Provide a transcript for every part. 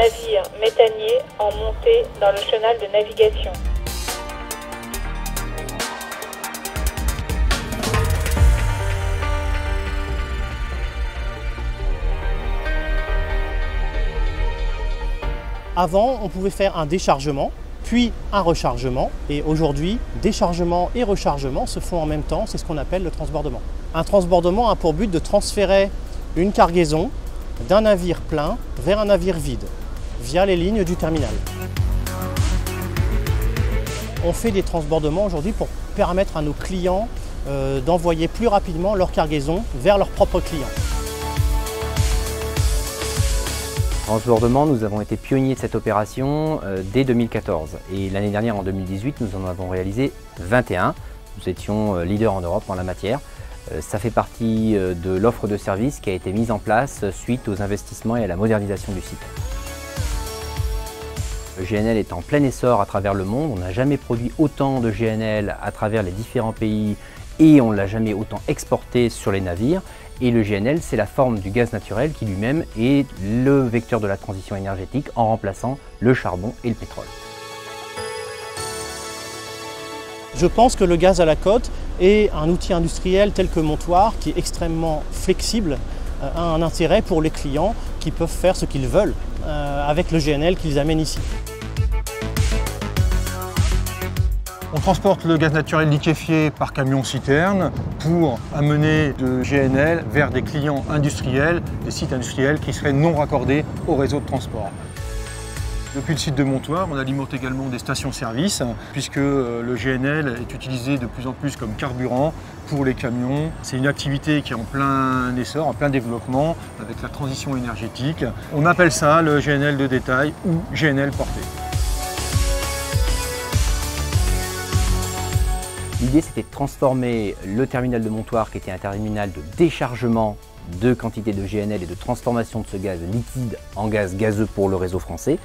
navire méthanier en montée dans le chenal de navigation. Avant, on pouvait faire un déchargement, puis un rechargement. Et aujourd'hui, déchargement et rechargement se font en même temps. C'est ce qu'on appelle le transbordement. Un transbordement a pour but de transférer une cargaison d'un navire plein vers un navire vide, via les lignes du terminal. On fait des transbordements aujourd'hui pour permettre à nos clients d'envoyer plus rapidement leur cargaison vers leurs propres clients. Transbordement, nous avons été pionniers de cette opération dès 2014 et l'année dernière, en 2018, nous en avons réalisé 21. Nous étions leaders en Europe en la matière. Ça fait partie de l'offre de service qui a été mise en place suite aux investissements et à la modernisation du site. Le GNL est en plein essor à travers le monde. On n'a jamais produit autant de GNL à travers les différents pays et on ne l'a jamais autant exporté sur les navires. Et le GNL, c'est la forme du gaz naturel qui lui-même est le vecteur de la transition énergétique en remplaçant le charbon et le pétrole. Je pense que le gaz à la côte est un outil industriel tel que Montoir qui est extrêmement flexible, a un intérêt pour les clients qui peuvent faire ce qu'ils veulent avec le GNL qu'ils amènent ici. On transporte le gaz naturel liquéfié par camion-citerne pour amener de GNL vers des clients industriels, des sites industriels qui seraient non raccordés au réseau de transport. Depuis le site de Montoir, on alimente également des stations-service puisque le GNL est utilisé de plus en plus comme carburant pour les camions. C'est une activité qui est en plein essor, en plein développement avec la transition énergétique. On appelle ça le GNL de détail ou GNL porté. L'idée, c'était de transformer le terminal de Montoir, qui était un terminal de déchargement de quantité de GNL et de transformation de ce gaz liquide en gaz gazeux pour le réseau français,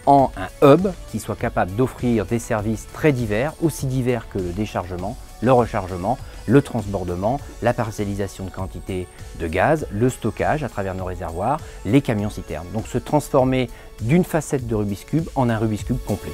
en un hub qui soit capable d'offrir des services très divers, aussi divers que le déchargement, le rechargement, le transbordement, la parcellisation de quantité de gaz, le stockage à travers nos réservoirs, les camions-citernes. Donc se transformer d'une facette de Rubik's Cube en un Rubik's Cube complet.